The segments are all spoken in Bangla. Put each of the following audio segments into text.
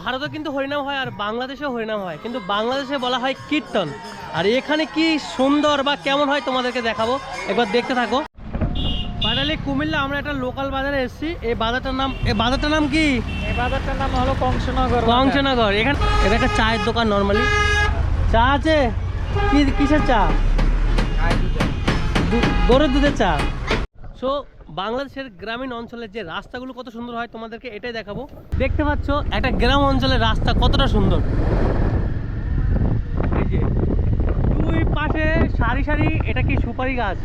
ভারতে কিন্তু হরিনাম হয় আর বাংলাদেশেও হরিনাম হয়, কিন্তু বাংলাদেশে বলা হয় কীর্তন। আর এখানে কি সুন্দর বা কেমন হয় তোমাদেরকে দেখাবো, একবার দেখতে থাকো। ফাইনালি কুমিল্লা আমরা একটা লোকাল বাজারে এসেছি। এই বাজারটার নাম কি? এই বাজারটার নাম হলো কংসনগর। কংসনগর। এখানে এটা একটা চায়ের দোকান। নর্মালি চা আছে। কিসের চা? গরুর দুধের চা। সো বাংলাদেশের গ্রামীণ অঞ্চলের যে রাস্তাগুলো কত সুন্দর হয় তোমাদেরকে এটাই দেখাবো। দেখতে পাচ্ছ একটা গ্রাম অঞ্চলের রাস্তা কতটা সুন্দর। এই যে দুই পাশে সারি সারি, এটা কি সুপারি গাছ?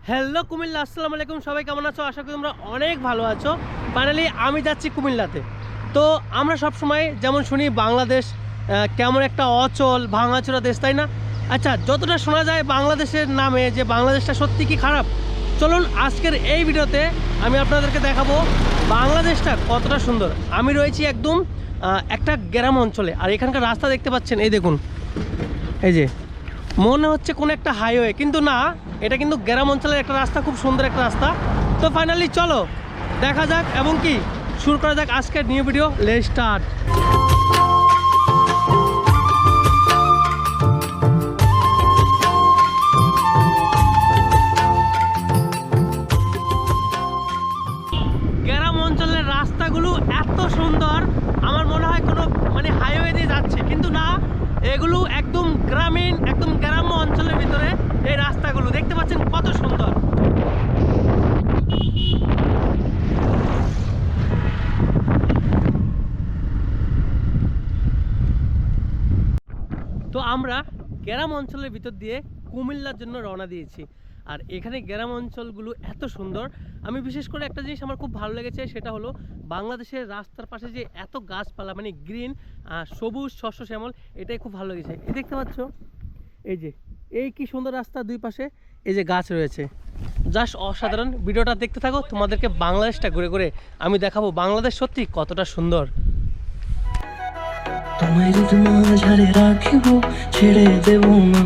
হ্যালো কুমিল্লা, আসসালামু আলাইকুম। সবাই কেমন আছো? আশা করি তোমরা অনেক ভালো আছো। ফাইনালি আমি যাচ্ছি কুমিল্লাতে। তো আমরা সব সময় যেমন শুনি বাংলাদেশ কেমন একটা অচল ভাঙাচোরা দেশ, তাই না? আচ্ছা, যতটা শোনা যায় বাংলাদেশের নামে যে বাংলাদেশটা সত্যি কি খারাপ, চলুন আজকের এই ভিডিওতে আমি আপনাদেরকে দেখাবো বাংলাদেশটা কতটা সুন্দর। আমি রয়েছি একদম একটা গ্রাম অঞ্চলে, আর এখানকার রাস্তা দেখতে পাচ্ছেন, এই দেখুন। এই যে মনে হচ্ছে কোনো একটা হাইওয়ে, কিন্তু না, এটা কিন্তু গ্রাম অঞ্চলের একটা রাস্তা, খুব সুন্দর একটা রাস্তা। তো ফাইনালি চলো দেখা যাক এবং কি শুরু করা যাক আজকের নিউ ভিডিও। Let's start. গ্রাম অঞ্চলের রাস্তাগুলো এত সুন্দর, আমার মনে হয় কোনো হাইওয়ে দিয়ে যাচ্ছে, কিন্তু না, এগুলো একদম গ্রামীণ, একদম গ্রাম্য অঞ্চলের ভিতরে এই রাস্তাগুলো দেখতে পাচ্ছেন কত সুন্দর। তো আমরা গ্রাম অঞ্চলের ভিতর দিয়ে কুমিল্লার জন্য রওনা দিয়েছি। আর এখানে গ্রাম অঞ্চলগুলো এত সুন্দর। আমি বিশেষ করে একটা জিনিস আমার খুব ভালো লেগেছে, সেটা হলো বাংলাদেশের রাস্তার পাশে যে এত গাছপালা, গ্রিন, সবুজ, শস্য শ্যামল, এটাই খুব ভালো লেগেছে। এই দেখতে পাচ্ছ, এই যে এই কি সুন্দর রাস্তা, দুই পাশে এই যে গাছ রয়েছে, জাস্ট অসাধারণ। ভিডিওটা দেখতে থাকো, তোমাদেরকে বাংলাদেশটা ঘুরে ঘুরে আমি দেখাবো বাংলাদেশ সত্যি কতটা সুন্দর। তোমার মাঝারে রাখিব ছেড়ে দেব না,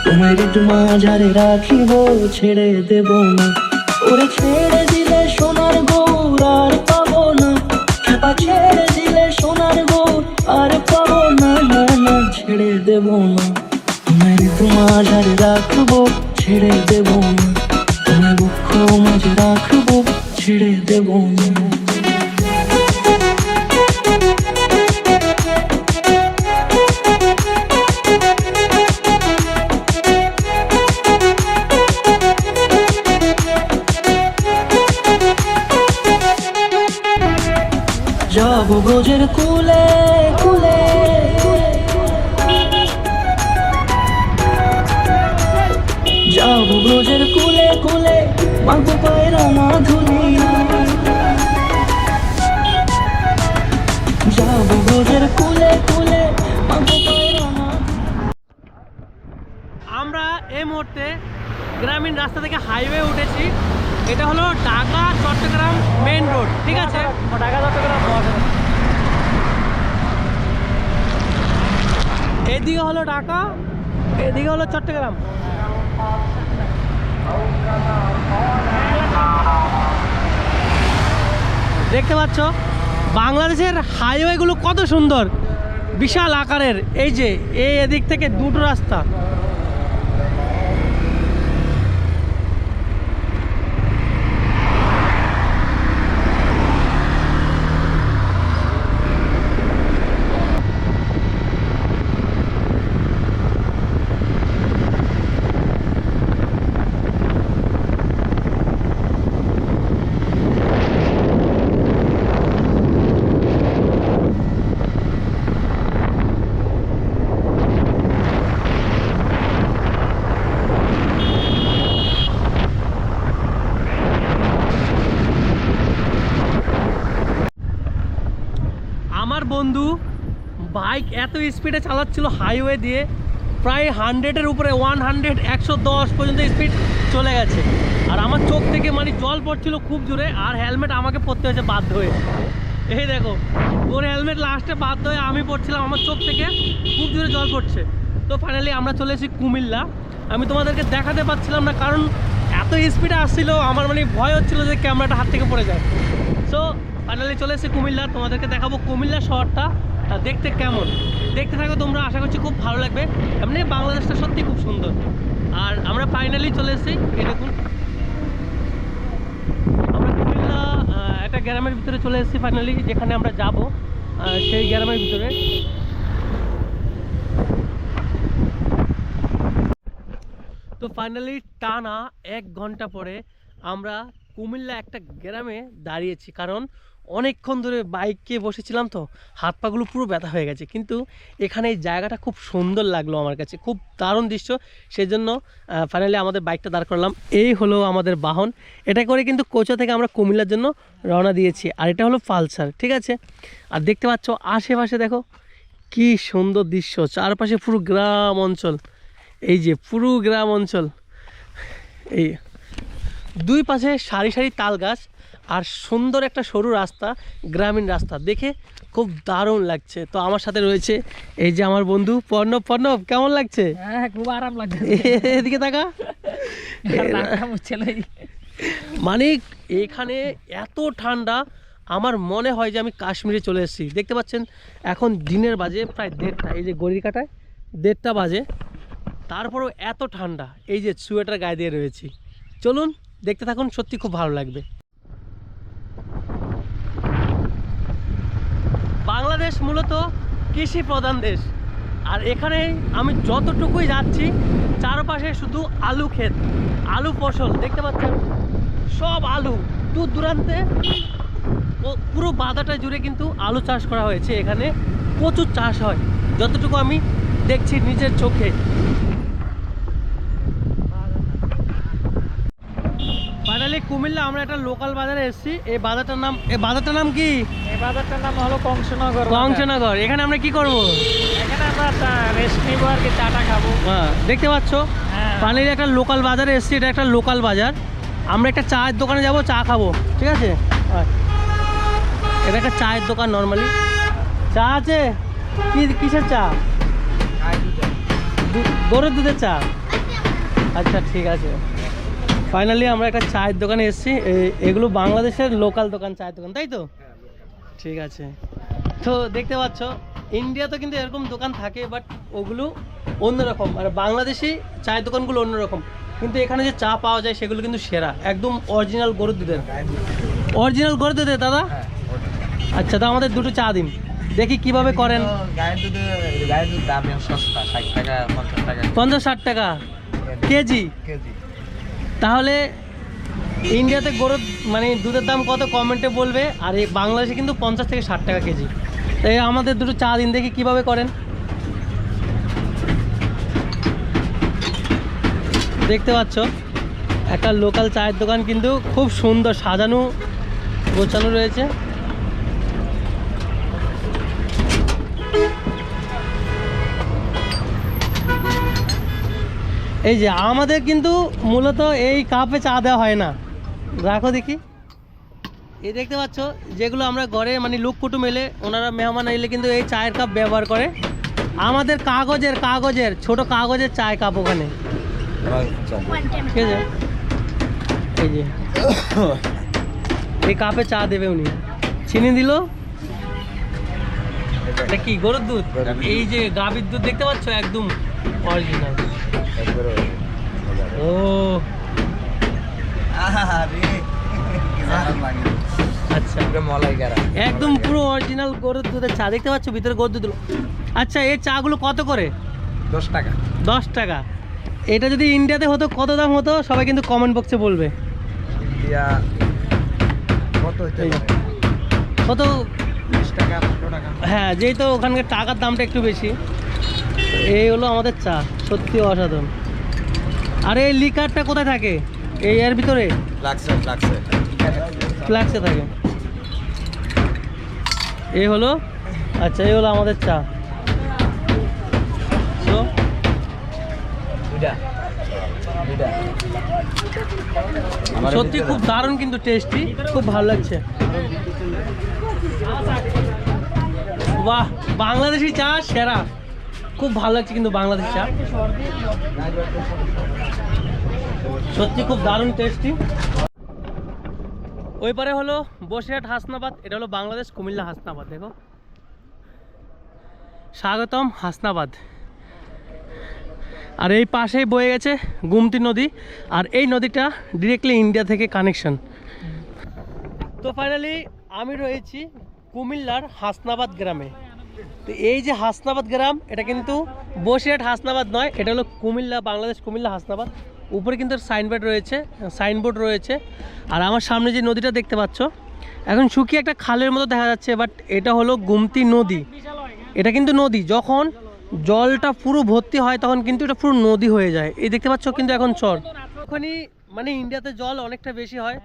তোমার মাঝারে রাখিব ছেড়ে দেব না, ওরে ছেড়ে দিলে সোনার গৌর আর পাবো না, খেপা ছেড়ে দিলে সোনার গৌর আর পাবো না, না না ছেড়ে দেব না, তোমার মাঝারে রাখবো ছেড়ে দেব না, তোমার বুক মাঝে রাখবো ছেড়ে দেব না। যাবো ব্রজের কুলে কুলে, যাবো ব্রজের কুলে কুলে, মাগো পায়ের মাধুরী, যাবো ব্রজের কুলে কুলে, মাগো পায়ের মাধুরী। আমরা এই মুহূর্তে গ্রামীণ রাস্তা থেকে হাইওয়ে উঠেছি। এটা হলো ঢাকা চট্টগ্রাম মেইন রোড, ঠিক আছে? ঢাকা চট্টগ্রাম। এদিকে হলো ঢাকা, এদিকে হলো চট্টগ্রাম। দেখতে পাচ্ছ বাংলাদেশের হাইওয়েগুলো কত সুন্দর, বিশাল আকারের। এই যে এদিক থেকে দুটো রাস্তা। বন্ধু বাইক এত স্পিডে চালাচ্ছিল হাইওয়ে দিয়ে, প্রায় 100-এর উপরে 100 110 পর্যন্ত স্পিড চলে গেছে। আর আমার চোখ থেকে মানে জল পড়ছিল খুব জোরে, আর হেলমেট আমাকে পরতে হয়েছে বাধ্য হয়ে। এই দেখো ওর হেলমেট লাস্টে বাধ্য হয়ে আমি পড়ছিলাম, আমার চোখ থেকে খুব জোরে জল পড়ছে। তো ফাইনালি আমরা চলে এসেছি কুমিল্লা। আমি তোমাদেরকে দেখাতে পারছিলাম না, কারণ এত স্পিডে আসছিল, আমার মানে ভয় হচ্ছিল যে ক্যামেরাটা হাত থেকে পড়ে যায়। সো ফাইনালি চলে এসেছি কুমিল্লা, তোমাদেরকে দেখাবো কুমিল্লা শহরটা দেখতে কেমন। দেখতে থাকো তোমরা, আশা করছি খুব ভালো লাগবে। এমনি বাংলাদেশটা সত্যি খুব সুন্দর। আর আমরা ফাইনালি চলে এসেছি, এই দেখুন আমরা কুমিল্লা একটা গ্রামের ভিতরে চলে এসেছি ফাইনালি, যেখানে আমরা যাব সেই গ্রামের ভিতরে। তো ফাইনালি টানা 1 ঘন্টা পরে আমরা কুমিল্লা একটা গ্রামে দাঁড়িয়েছি, কারণ অনেকক্ষণ ধরে বাইকে বসেছিলাম তো হাত পাগুলো পুরো ব্যথা হয়ে গেছে। কিন্তু এখানে এই জায়গাটা খুব সুন্দর লাগলো আমার কাছে, খুব দারুণ দৃশ্য। সেই জন্য ফাইনালি আমাদের বাইকটা দাঁড় করলাম। এই হলো আমাদের বাহন, এটা করে কিন্তু কোচা থেকে আমরা কুমিল্লার জন্য রওনা দিয়েছি। আর এটা হলো পালসার, ঠিক আছে। আর দেখতে পাচ্ছ আশেপাশে দেখো কি সুন্দর দৃশ্য, চারপাশে পুরো গ্রাম অঞ্চল। এই যে পুরো গ্রাম অঞ্চল, এই দুই পাশে সারি সারি তাল গাছ আর সুন্দর একটা সরু রাস্তা, গ্রামীণ রাস্তা, দেখে খুব দারুণ লাগছে। তো আমার সাথে রয়েছে এই যে আমার বন্ধু পর্ণব। পর্ণব, কেমন লাগছে? হ্যাঁ, খুব আরাম লাগছে। এদিকে তাকা। মানে এখানে এত ঠান্ডা, আমার মনে হয় যে আমি কাশ্মীরে চলে এসেছি। দেখতে পাচ্ছেন এখন দিনের বাজে প্রায় 1:30, এই যে ঘড়ির কাঁটায় 1:30 বাজে, তারপরেও এত ঠান্ডা। এই যে সোয়েটার গায়ে দিয়ে রয়েছি। চলুন দেখতে থাকুন, সত্যি খুব ভালো লাগবে। বাংলাদেশ মূলত কৃষি প্রধান দেশ, আর এখানে আমি যতটুকুই যাচ্ছি চারপাশে শুধু আলু ক্ষেত, আলু ফসল দেখতে পাচ্ছেন, সব আলু। দূর দূরান্তে পুরো বাঁধাটা জুড়ে কিন্তু আলু চাষ করা হয়েছে। এখানে প্রচুর চাষ হয়, যতটুকু আমি দেখছি নিজের চোখে। ফাইনালি কুমিল্লা আমরা একটা লোকাল বাজারে এসেছি। এই বাজারটার নাম কি? এই বাজারটার নাম হলো কংসনগর। কংসনগর। এখানে আমরা কি করব? এখানে আমরা রেস্ট নিবো আর কি, চাটা খাবো। হ্যাঁ, দেখতে পাচ্ছ ফাইনালি একটা লোকাল বাজারে এসেছি। এটা একটা লোকাল বাজার। আমরা একটা চায়ের দোকানে যাব, চা খাবো, ঠিক আছে। এটা একটা চায়ের দোকান, নর্মালি চা আছে। কিসের চা? গরুর দুধের চা। আচ্ছা ঠিক আছে। ফাইনালি আমরা একটা চায়ের দোকানে এসেছি। এগুলো বাংলাদেশের লোকাল দোকান, চায়ের দোকান, তাই তো? ঠিক আছে। তো দেখতে পাচ্ছ ইন্ডিয়াতে কিন্তু এরকম দোকান থাকে, বাট ওগুলো অন্যরকম, আর বাংলাদেশি চায়ের দোকানগুলো অন্যরকম। কিন্তু এখানে যে চা পাওয়া যায় সেগুলো কিন্তু সেরা, একদম অরিজিনাল গরুর দুধের। অরিজিনাল গরুর দুধের দাদা? আচ্ছা, তো আমাদের দুটো চা দিন, দেখি কিভাবে করেন। গায়ের দুধ দাম সস্তা, 60 টাকা 50 টাকা 50-60 টাকা কেজি। তাহলে ইন্ডিয়াতে গরুর মানে দুধের দাম কত কমেন্টে বলবে, আর এই বাংলাদেশে কিন্তু 50 থেকে 60 টাকা কেজি। তাই আমাদের দুটো চা দিন, দেখি কিভাবে করেন। দেখতে পাচ্ছ একটা লোকাল চায়ের দোকান, কিন্তু খুব সুন্দর সাজানো গোছানো রয়েছে। এই যে আমাদের কিন্তু মূলত এই কাপে চা দেওয়া হয় না। রাখো দেখি। এই দেখতে পাচ্ছ যেগুলো আমরা ঘরে মানে লোক কুটুম এলে, ওনারা মেহমান এলে কিন্তু এই চায়ের কাপ ব্যবহার করে। আমাদের কাগজের ছোট কাগজের চায়ের কাপ ওখানে, ঠিক আছে। এই যে এই কাপে চা দেবে উনি, চিনি দিল। এটা কি গরুর দুধ? এই যে গাভীর দুধ দেখতে পাচ্ছ, একদম অরিজিনাল। ও আচ্ছা, একদম পুরো অরিজিনাল গরুর দুধের চা। দেখতে পাচ্ছ ভিতরে গরুর দুধ। আচ্ছা, এই চাগুলো কত করে? 10 টাকা। 10 টাকা। এটা যদি ইন্ডিয়াতে হতো কত দাম হতো? সবাই কিন্তু কমেন্ট বক্সে বলবে। ইন্ডিয়া কত হতে পারে? কত? 20 টাকা 15 টাকা। হ্যাঁ, যেহেতু ওখানকার টাকার দামটা একটু বেশি। এই হলো আমাদের চা, সত্যি অসাধারণ। আর এই লিকারটা কোথায় থাকে? এই এর ভিতরে ফ্লাক্সে থাকে। এই হলো, আচ্ছা এই হলো আমাদের চা। তো সত্যি খুব দারুণ কিন্তু টেস্টি, খুব ভালো লাগছে। বাহ, বাংলাদেশি চা সেরা, খুব ভালো লাগছে কিন্তু বাংলাদেশি চা সত্যি খুব দারুণ টেস্টি। ওই পারে হলো বসিরহাট হাসনাবাদ, এটা হলো বাংলাদেশ কুমিল্লা হাসনাবাদ। দেখো, স্বাগতম হাসনাবাদ। আর এই পাশেই বয়ে গেছে গুমতি নদী, আর এই নদীটা ডিরেক্টলি ইন্ডিয়া থেকে কানেকশন। তো ফাইনালি আমি রয়েছি কুমিল্লার হাসনাবাদ গ্রামে। তো এই যে হাসনাবাদ গ্রাম, এটা কিন্তু বসিরহাট হাসনাবাদ নয়, এটা হলো কুমিল্লা, বাংলাদেশ কুমিল্লা হাসনাবাদ। উপরে কিন্তু সাইনবোর্ড রয়েছে। আর আমার সামনে যে নদীটা দেখতে পাচ্ছ, এখন শুকিয়ে একটা খালের মতো দেখা যাচ্ছে, বাট এটা হলো গুমতি নদী। এটা কিন্তু নদী, যখন জলটা পুরো ভর্তি হয় তখন কিন্তু এটা পুরো নদী হয়ে যায়। এই দেখতে পাচ্ছ কিন্তু এখন চর, যখনই মানে ইন্ডিয়াতে জল অনেকটা বেশি হয়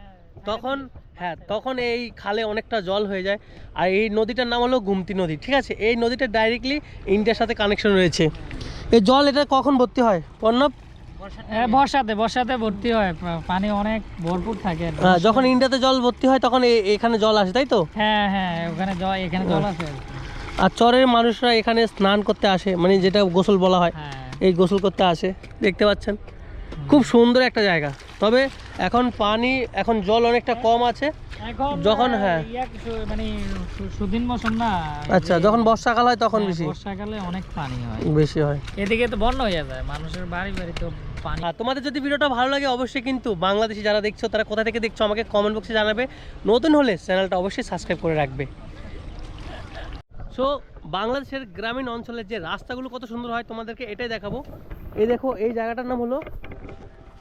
তখন, হ্যাঁ, তখন এই খালে অনেকটা জল হয়ে যায়। আর এই নদীটার নাম হলো গুমতি নদী, ঠিক আছে। এই নদীটা ডাইরেক্টলি ইন্ডিয়ার সাথে কানেকশন রয়েছে। এই জল এটা কখন ভর্তি হয় পর্ণব? বর্ষাতে ভর্তি হয়, পানি অনেক ভরপুর থাকে। যখন ইন্ডিয়াতে জল ভর্তি হয় তখন এখানে জল আসে, তাই তো? হ্যাঁ হ্যাঁ, ওখানে এখানে জল আছে। আর চরের মানুষরা এখানে স্নান করতে আসে, মানে যেটা গোসল বলা হয়, এই গোসল করতে আসে। দেখতে পাচ্ছেন খুব সুন্দর একটা জায়গা। তবে এখন জল অনেকটা কম আছে যখন, হ্যাঁ মানে সুদিন মৌসুম না, আচ্ছা, যখন বর্ষাকাল হয় তখন বেশি, বর্ষাকালে অনেক পানি হয়, বেশি হয়। এদিকে তো বন্যা হয়ে যায়, মানুষের বাড়ি তো পানি। আর তোমাদের যদি ভিডিওটা ভালো লাগে অবশ্যই কিন্তু বাংলাদেশি যারা দেখছো তারা কোথা থেকে দেখছো আমাকে কমেন্ট বক্সে জানাবে। নতুন হলে চ্যানেলটা অবশ্যই সাবস্ক্রাইব করে রাখবে। সো বাংলাদেশের গ্রামীণ অঞ্চলের যে রাস্তাগুলো কত সুন্দর হয় তোমাদেরকে এটাই দেখাবো। এই দেখো, এই জায়গাটার নাম হলো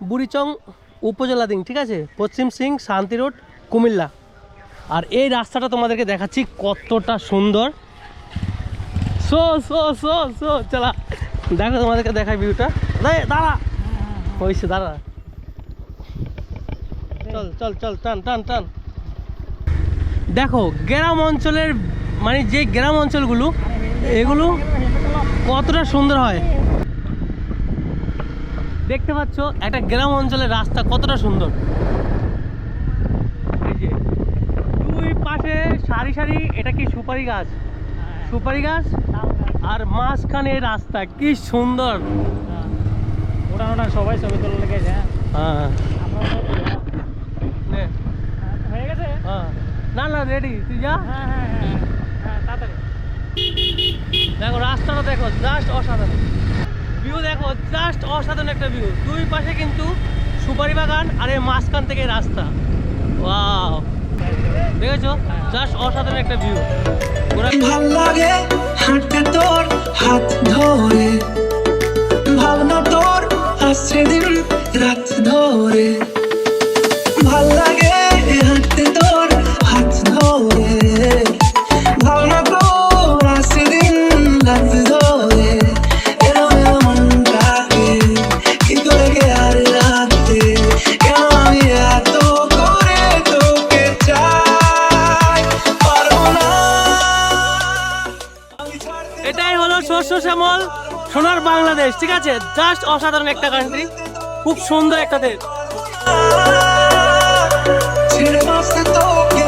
বুড়িচং উপজেলাধীন, ঠিক আছে, পশ্চিম সিং শান্তি রোড, কুমিল্লা। আর এই রাস্তাটা তোমাদেরকে দেখাচ্ছি কতটা সুন্দর। সো সো সো সো চলা, দেখো তোমাদেরকে দেখাই ভিউটা। দাঁড়া হয়েছে, দাঁড়া, চল চল চল, টান টান টান। দেখো গ্রাম অঞ্চলের, মানে যে গ্রাম অঞ্চলগুলো এগুলো কতটা সুন্দর হয় দেখতে পাচ্ছ। একটা গ্রাম অঞ্চলের রাস্তা কতটা সুন্দর। এই যে দুই পাশে সারি সারি, এটা কি সুপারি গাছ, সুপারি গাছ, আর মাঝখানে রাস্তা, কি সুন্দর। ওটা সবাই ছবি তোলা লেগেছে। হ্যাঁ হয়ে গেছে, হ্যাঁ, না না রেডি, তুই যা। হ্যাঁ হ্যাঁ হ্যাঁ হ্যাঁ, তাড়াতাড়ি। দেখো রাস্তাটা দেখো, জাস্ট অসাধারণ ভিউ, দেখো জাস্ট অসাধারণ একটা ভিউ। দুই পাশে কিন্তু সুপারি বাগান, আর এই মাঝখান থেকে রাস্তা। ওয়াও, দেখেছো, জাস্ট অসাধারণ একটা ভিউ। ভাল লাগে হাঁটতে তোর হাত ধরে, ভাবনা তোর আসছে দিন রাত ধরে। ভাল লাগে হাঁটতে তোর হাত ধরে, ভাবনা তোর আসছে দিন রাত ধরে। এলো এলো মনটাকে কি করে গে আর রাতে, কেন আমি এত করে তোকে চাই, পারবো না। এটাই হলো শস্য শ্যামল সোনার বাংলাদেশ, ঠিক আছে। জাস্ট অসাধারণ একটা কান্ট্রি, খুব সুন্দর একটা দেশ। ছেড়ে বাঁচতে তোকে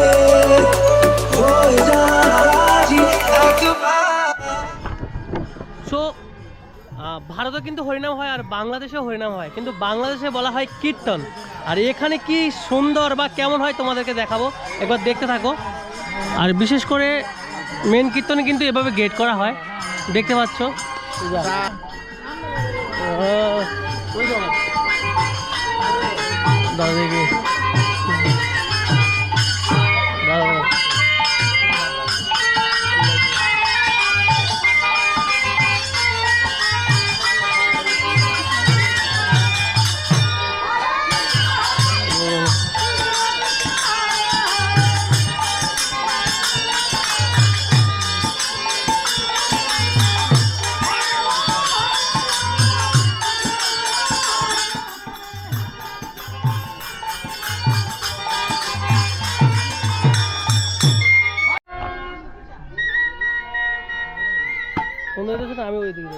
হয়ে যাওয়া রাজি একবার। সো ভারতে কিন্তু হরিনাম হয় আর বাংলাদেশেও হরিনাম হয়, কিন্তু বাংলাদেশে বলা হয় কীর্তন। আর এখানে কি সুন্দর বা কেমন হয় তোমাদেরকে দেখাবো, একবার দেখতে থাকো। আর বিশেষ করে মেন কীর্তনে কিন্তু এভাবে গেট করা হয়, দেখতে পাচ্ছ। দেখি আমি ওই দিকে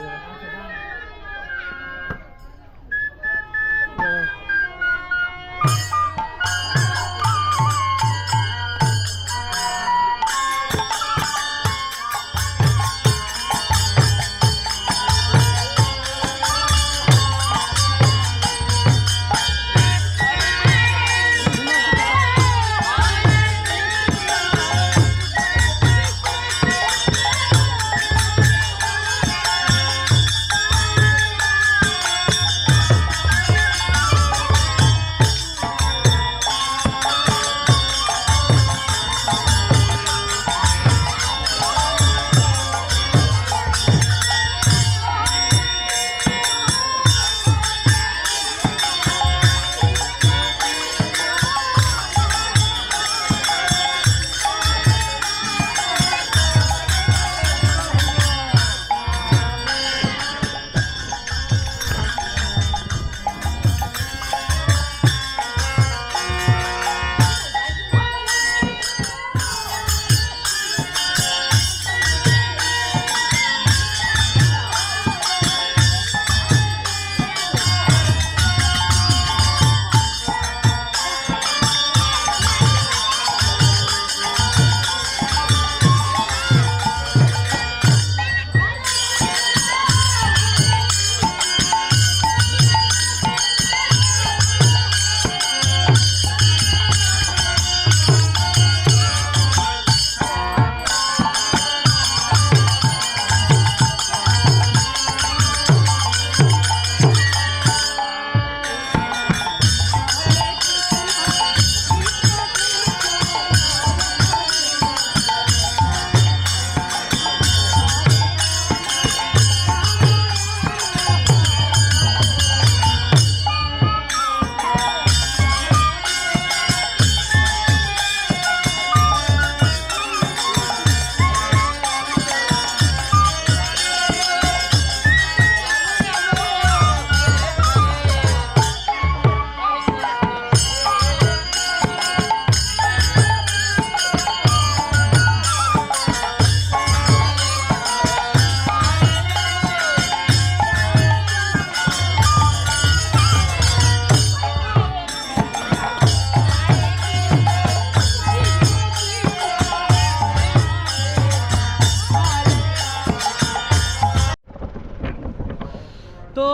তো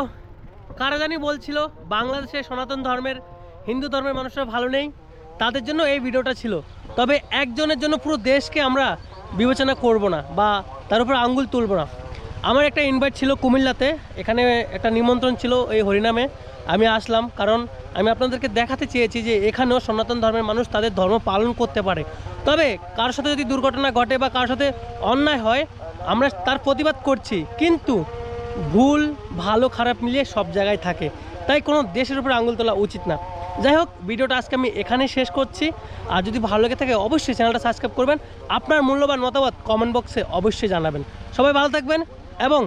কারা জানি বলছিল বাংলাদেশে সনাতন ধর্মের হিন্দু ধর্মের মানুষরা ভালো নেই, তাদের জন্য এই ভিডিওটা ছিল। তবে একজনের জন্য পুরো দেশকে আমরা বিবেচনা করব না বা তার উপর আঙ্গুল তুলব না। আমার একটা ইনভাইট ছিল কুমিল্লাতে, এখানে একটা নিমন্ত্রণ ছিল এই হরিনামে, আমি আসলাম কারণ আমি আপনাদেরকে দেখাতে চেয়েছি যে এখানেও সনাতন ধর্মের মানুষ তাদের ধর্ম পালন করতে পারে। তবে কারোর সাথে যদি দুর্ঘটনা ঘটে বা কারোর সাথে অন্যায় হয় আমরা তার প্রতিবাদ করছি, কিন্তু ভুল ভালো খারাপ মিলিয়ে সব জায়গায় থাকে, তাই কোনো দেশের উপরে আঙুল তোলা উচিত না। যাই হোক, ভিডিওটা আজকে আমি এখানেই শেষ করছি। আর যদি ভালো লেগে থাকে অবশ্যই চ্যানেলটা সাবস্ক্রাইব করবেন, আপনার মূল্যবান মতামত কমেন্ট বক্সে অবশ্যই জানাবেন। সবাই ভালো থাকবেন এবং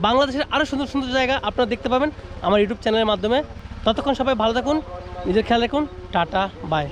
বাংলাদেশের আরও সুন্দর সুন্দর জায়গা আপনারা দেখতে পাবেন আমার ইউটিউব চ্যানেলের মাধ্যমে। ততক্ষণ সবাই ভালো থাকুন, নিজের খেয়াল রাখুন, টাটা বাই।